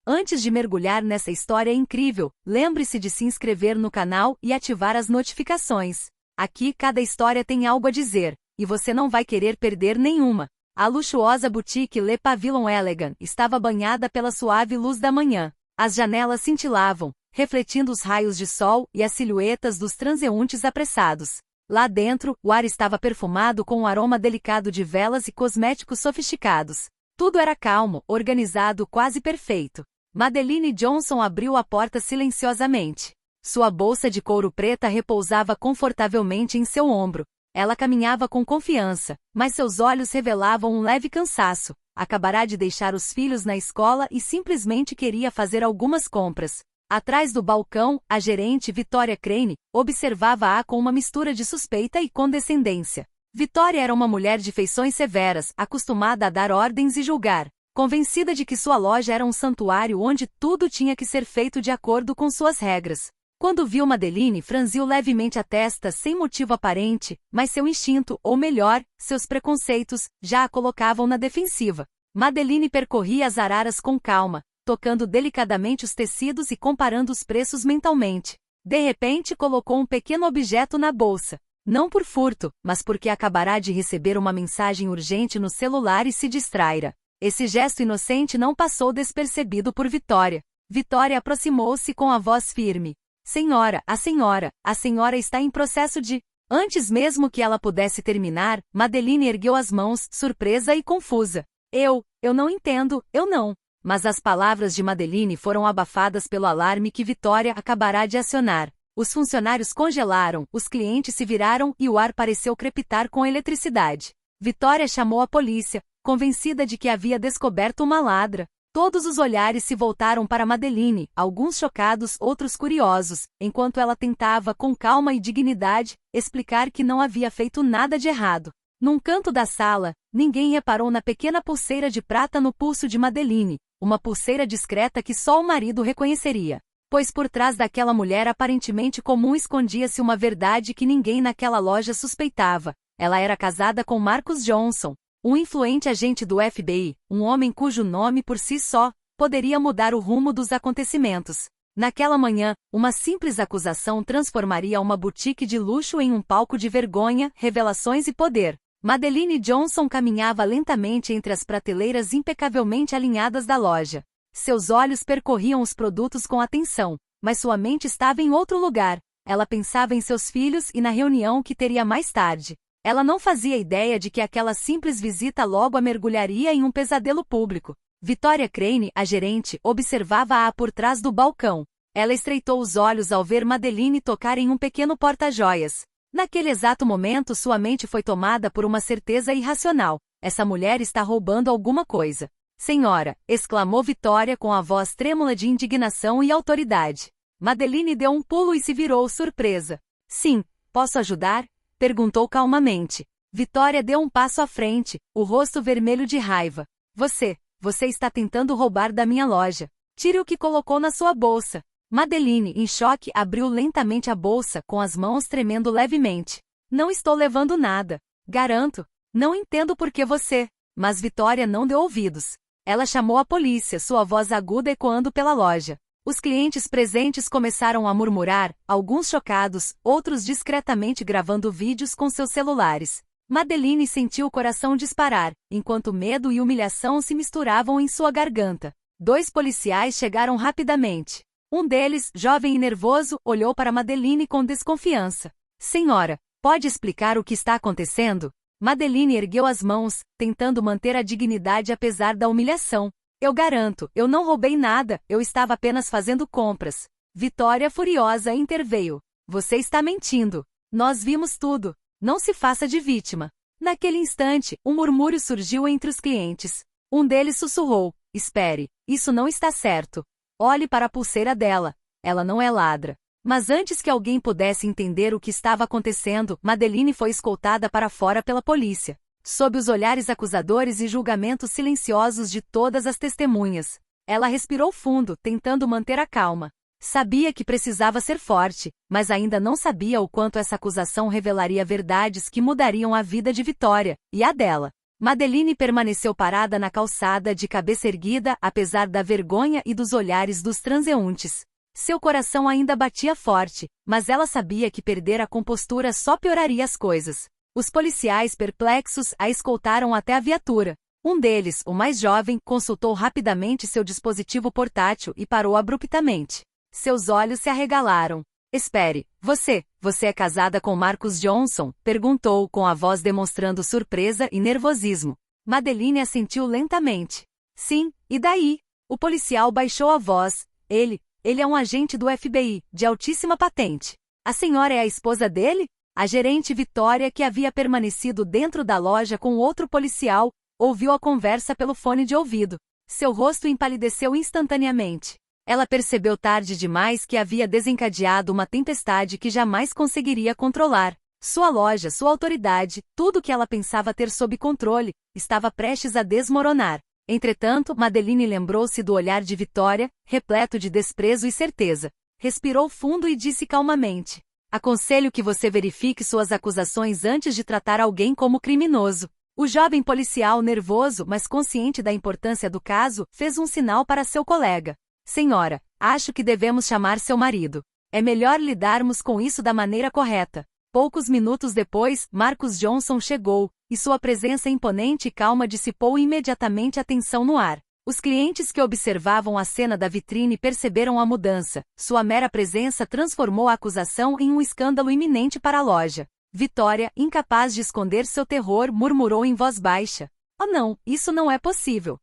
Antes de mergulhar nessa história incrível, lembre-se de se inscrever no canal e ativar as notificações. Aqui cada história tem algo a dizer, e você não vai querer perder nenhuma. A luxuosa boutique Le Pavillon Elegant estava banhada pela suave luz da manhã. As janelas cintilavam, refletindo os raios de sol e as silhuetas dos transeuntes apressados. Lá dentro, o ar estava perfumado com um aroma delicado de velas e cosméticos sofisticados. Tudo era calmo, organizado, quase perfeito. Madeline Johnson abriu a porta silenciosamente. Sua bolsa de couro preta repousava confortavelmente em seu ombro. Ela caminhava com confiança, mas seus olhos revelavam um leve cansaço. Acabará de deixar os filhos na escola e simplesmente queria fazer algumas compras. Atrás do balcão, a gerente Victoria Crane observava-a com uma mistura de suspeita e condescendência. Victoria era uma mulher de feições severas, acostumada a dar ordens e julgar, convencida de que sua loja era um santuário onde tudo tinha que ser feito de acordo com suas regras. Quando viu Madeline, franziu levemente a testa sem motivo aparente, mas seu instinto, ou melhor, seus preconceitos, já a colocavam na defensiva. Madeline percorria as araras com calma, tocando delicadamente os tecidos e comparando os preços mentalmente. De repente colocou um pequeno objeto na bolsa. Não por furto, mas porque acabará de receber uma mensagem urgente no celular e se distrairá. Esse gesto inocente não passou despercebido por Victoria. Victoria aproximou-se com a voz firme. Senhora, a senhora está em processo de... Antes mesmo que ela pudesse terminar, Madeline ergueu as mãos, surpresa e confusa. Eu não entendo, eu não. Mas as palavras de Madeline foram abafadas pelo alarme que Victoria acabará de acionar. Os funcionários congelaram, os clientes se viraram e o ar pareceu crepitar com eletricidade. Victoria chamou a polícia, convencida de que havia descoberto uma ladra. Todos os olhares se voltaram para Madeline, alguns chocados, outros curiosos, enquanto ela tentava, com calma e dignidade, explicar que não havia feito nada de errado. Num canto da sala, ninguém reparou na pequena pulseira de prata no pulso de Madeline, uma pulseira discreta que só o marido reconheceria. Pois por trás daquela mulher aparentemente comum escondia-se uma verdade que ninguém naquela loja suspeitava. Ela era casada com Marcus Johnson, um influente agente do FBI, um homem cujo nome por si só poderia mudar o rumo dos acontecimentos. Naquela manhã, uma simples acusação transformaria uma boutique de luxo em um palco de vergonha, revelações e poder. Madeline Johnson caminhava lentamente entre as prateleiras impecavelmente alinhadas da loja. Seus olhos percorriam os produtos com atenção, mas sua mente estava em outro lugar. Ela pensava em seus filhos e na reunião que teria mais tarde. Ela não fazia ideia de que aquela simples visita logo a mergulharia em um pesadelo público. Victoria Crane, a gerente, observava-a por trás do balcão. Ela estreitou os olhos ao ver Madeline tocar em um pequeno porta-joias. Naquele exato momento sua mente foi tomada por uma certeza irracional. Essa mulher está roubando alguma coisa. Senhora, exclamou Victoria com a voz trêmula de indignação e autoridade. Madeline deu um pulo e se virou surpresa. Sim, posso ajudar? Perguntou calmamente. Victoria deu um passo à frente, o rosto vermelho de raiva. Você está tentando roubar da minha loja. Tire o que colocou na sua bolsa. Madeline, em choque, abriu lentamente a bolsa, com as mãos tremendo levemente. Não estou levando nada. Garanto. Não entendo por que você... Mas Victoria não deu ouvidos. Ela chamou a polícia, sua voz aguda ecoando pela loja. Os clientes presentes começaram a murmurar, alguns chocados, outros discretamente gravando vídeos com seus celulares. Madeline sentiu o coração disparar, enquanto medo e humilhação se misturavam em sua garganta. 2 policiais chegaram rapidamente. Um deles, jovem e nervoso, olhou para Madeline com desconfiança. Senhora, pode explicar o que está acontecendo? Madeline ergueu as mãos, tentando manter a dignidade apesar da humilhação. Eu garanto, eu não roubei nada, eu estava apenas fazendo compras. Victoria, furiosa, interveio. Você está mentindo. Nós vimos tudo. Não se faça de vítima. Naquele instante, um murmúrio surgiu entre os clientes. Um deles sussurrou. Espere, isso não está certo. Olhe para a pulseira dela. Ela não é ladra. Mas antes que alguém pudesse entender o que estava acontecendo, Madeline foi escoltada para fora pela polícia. Sob os olhares acusadores e julgamentos silenciosos de todas as testemunhas. Ela respirou fundo, tentando manter a calma. Sabia que precisava ser forte, mas ainda não sabia o quanto essa acusação revelaria verdades que mudariam a vida de Victoria, e a dela. Madeline permaneceu parada na calçada de cabeça erguida, apesar da vergonha e dos olhares dos transeuntes. Seu coração ainda batia forte, mas ela sabia que perder a compostura só pioraria as coisas. Os policiais perplexos a escoltaram até a viatura. Um deles, o mais jovem, consultou rapidamente seu dispositivo portátil e parou abruptamente. Seus olhos se arregalaram. Espere, você é casada com Marcus Johnson? Perguntou com a voz demonstrando surpresa e nervosismo. Madeline assentiu lentamente. Sim, e daí? O policial baixou a voz. Ele é um agente do FBI, de altíssima patente. A senhora é a esposa dele? A gerente Vitória, que havia permanecido dentro da loja com outro policial, ouviu a conversa pelo fone de ouvido. Seu rosto empalideceu instantaneamente. Ela percebeu tarde demais que havia desencadeado uma tempestade que jamais conseguiria controlar. Sua loja, sua autoridade, tudo que ela pensava ter sob controle, estava prestes a desmoronar. Entretanto, Madeline lembrou-se do olhar de Vitória, repleto de desprezo e certeza. Respirou fundo e disse calmamente: aconselho que você verifique suas acusações antes de tratar alguém como criminoso. O jovem policial, nervoso, mas consciente da importância do caso, fez um sinal para seu colega. Senhora, acho que devemos chamar seu marido. É melhor lidarmos com isso da maneira correta. Poucos minutos depois, Marcus Johnson chegou, e sua presença imponente e calma dissipou imediatamente a tensão no ar. Os clientes que observavam a cena da vitrine perceberam a mudança. Sua mera presença transformou a acusação em um escândalo iminente para a loja. Vitória, incapaz de esconder seu terror, murmurou em voz baixa: oh não, isso não é possível.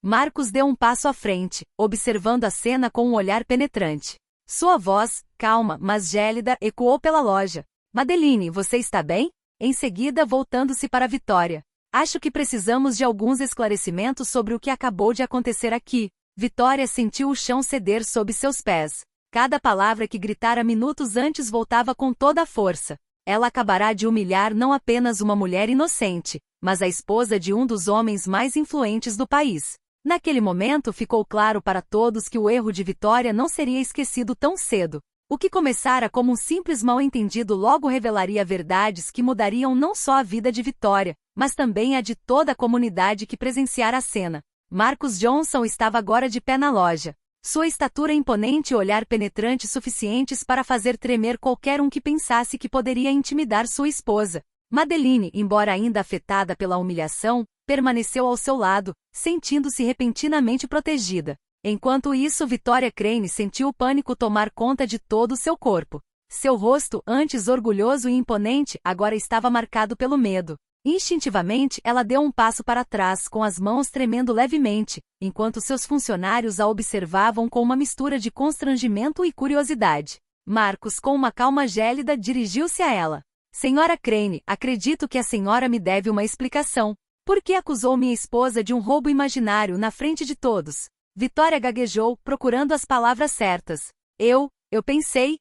Marcus deu um passo à frente, observando a cena com um olhar penetrante. Sua voz, calma, mas gélida, ecoou pela loja. Madeline, você está bem? Em seguida, voltando-se para Vitória. Acho que precisamos de alguns esclarecimentos sobre o que acabou de acontecer aqui. Vitória sentiu o chão ceder sob seus pés. Cada palavra que gritara minutos antes voltava com toda a força. Ela acabará de humilhar não apenas uma mulher inocente, mas a esposa de um dos homens mais influentes do país. Naquele momento ficou claro para todos que o erro de Vitória não seria esquecido tão cedo. O que começara como um simples mal-entendido logo revelaria verdades que mudariam não só a vida de Vitória, mas também a de toda a comunidade que presenciara a cena. Marcus Johnson estava agora de pé na loja. Sua estatura imponente e olhar penetrante suficientes para fazer tremer qualquer um que pensasse que poderia intimidar sua esposa. Madeline, embora ainda afetada pela humilhação, permaneceu ao seu lado, sentindo-se repentinamente protegida. Enquanto isso, Vitória Crane sentiu o pânico tomar conta de todo o seu corpo. Seu rosto, antes orgulhoso e imponente, agora estava marcado pelo medo. Instintivamente, ela deu um passo para trás, com as mãos tremendo levemente, enquanto seus funcionários a observavam com uma mistura de constrangimento e curiosidade. Marcus, com uma calma gélida, dirigiu-se a ela. Senhora Crane, acredito que a senhora me deve uma explicação. Por que acusou minha esposa de um roubo imaginário na frente de todos? Vitória gaguejou, procurando as palavras certas. Eu pensei.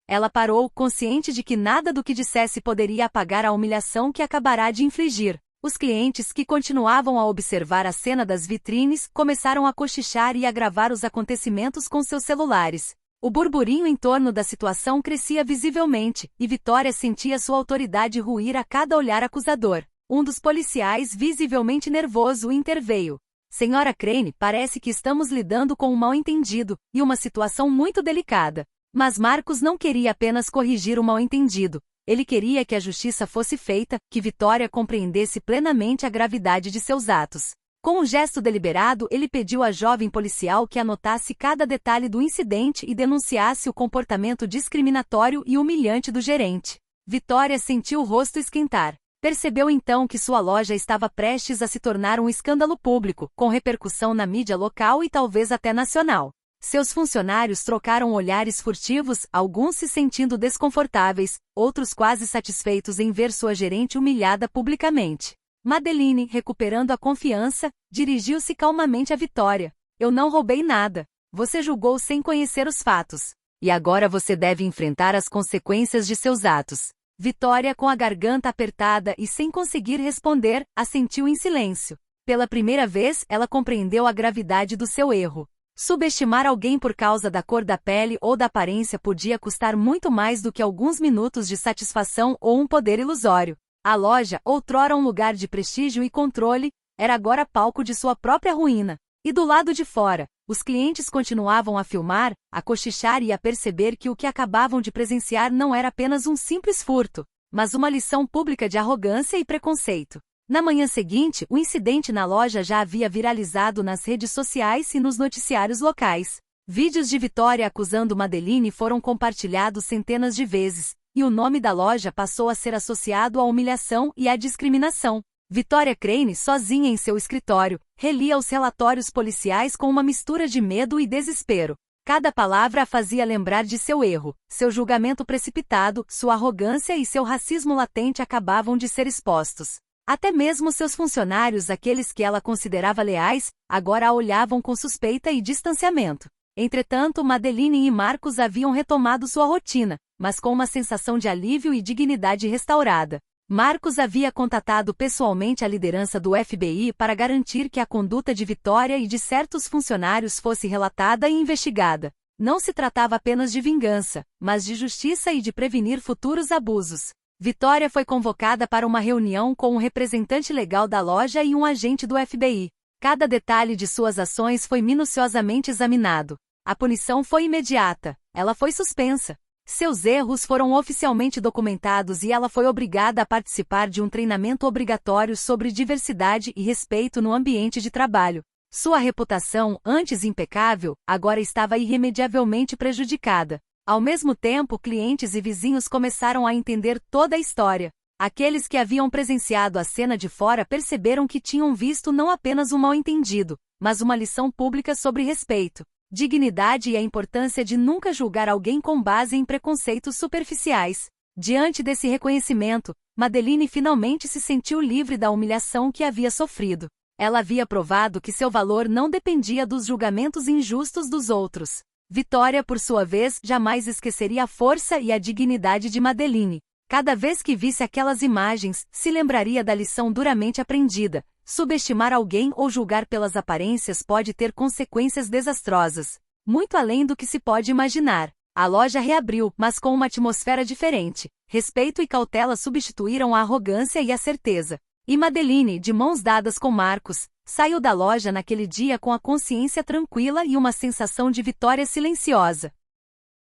Ela parou, consciente de que nada do que dissesse poderia apagar a humilhação que acabará de infligir. Os clientes que continuavam a observar a cena das vitrines começaram a cochichar e a gravar os acontecimentos com seus celulares. O burburinho em torno da situação crescia visivelmente, e Vitória sentia sua autoridade ruir a cada olhar acusador. Um dos policiais, visivelmente nervoso, interveio. Senhora Crane, parece que estamos lidando com um mal-entendido, e uma situação muito delicada. Mas Marcus não queria apenas corrigir o mal-entendido. Ele queria que a justiça fosse feita, que Vitória compreendesse plenamente a gravidade de seus atos. Com um gesto deliberado, ele pediu à jovem policial que anotasse cada detalhe do incidente e denunciasse o comportamento discriminatório e humilhante do gerente. Vitória sentiu o rosto esquentar. Percebeu então que sua loja estava prestes a se tornar um escândalo público, com repercussão na mídia local e talvez até nacional. Seus funcionários trocaram olhares furtivos, alguns se sentindo desconfortáveis, outros quase satisfeitos em ver sua gerente humilhada publicamente. Madeline, recuperando a confiança, dirigiu-se calmamente a Vitória. Eu não roubei nada. Você julgou sem conhecer os fatos. E agora você deve enfrentar as consequências de seus atos. Vitória, com a garganta apertada e sem conseguir responder, assentiu em silêncio. Pela primeira vez, ela compreendeu a gravidade do seu erro. Subestimar alguém por causa da cor da pele ou da aparência podia custar muito mais do que alguns minutos de satisfação ou um poder ilusório. A loja, outrora um lugar de prestígio e controle, era agora palco de sua própria ruína. E do lado de fora, os clientes continuavam a filmar, a cochichar e a perceber que o que acabavam de presenciar não era apenas um simples furto, mas uma lição pública de arrogância e preconceito. Na manhã seguinte, o incidente na loja já havia viralizado nas redes sociais e nos noticiários locais. Vídeos de Vitória acusando Madeline foram compartilhados centenas de vezes, e o nome da loja passou a ser associado à humilhação e à discriminação. Vitória Crane, sozinha em seu escritório, relia os relatórios policiais com uma mistura de medo e desespero. Cada palavra a fazia lembrar de seu erro, seu julgamento precipitado, sua arrogância e seu racismo latente acabavam de ser expostos. Até mesmo seus funcionários, aqueles que ela considerava leais, agora a olhavam com suspeita e distanciamento. Entretanto, Madeline e Marcos haviam retomado sua rotina, mas com uma sensação de alívio e dignidade restaurada. Marcos havia contatado pessoalmente a liderança do FBI para garantir que a conduta de Vitória e de certos funcionários fosse relatada e investigada. Não se tratava apenas de vingança, mas de justiça e de prevenir futuros abusos. Vitória foi convocada para uma reunião com um representante legal da loja e um agente do FBI. Cada detalhe de suas ações foi minuciosamente examinado. A punição foi imediata. Ela foi suspensa. Seus erros foram oficialmente documentados e ela foi obrigada a participar de um treinamento obrigatório sobre diversidade e respeito no ambiente de trabalho. Sua reputação, antes impecável, agora estava irremediavelmente prejudicada. Ao mesmo tempo, clientes e vizinhos começaram a entender toda a história. Aqueles que haviam presenciado a cena de fora perceberam que tinham visto não apenas um mal-entendido, mas uma lição pública sobre respeito, dignidade e a importância de nunca julgar alguém com base em preconceitos superficiais. Diante desse reconhecimento, Madeline finalmente se sentiu livre da humilhação que havia sofrido. Ela havia provado que seu valor não dependia dos julgamentos injustos dos outros. Vitória, por sua vez, jamais esqueceria a força e a dignidade de Madeline. Cada vez que visse aquelas imagens, se lembraria da lição duramente aprendida. Subestimar alguém ou julgar pelas aparências pode ter consequências desastrosas, muito além do que se pode imaginar. A loja reabriu, mas com uma atmosfera diferente. Respeito e cautela substituíram a arrogância e a certeza. E Madeline, de mãos dadas com Marcos, saiu da loja naquele dia com a consciência tranquila e uma sensação de vitória silenciosa.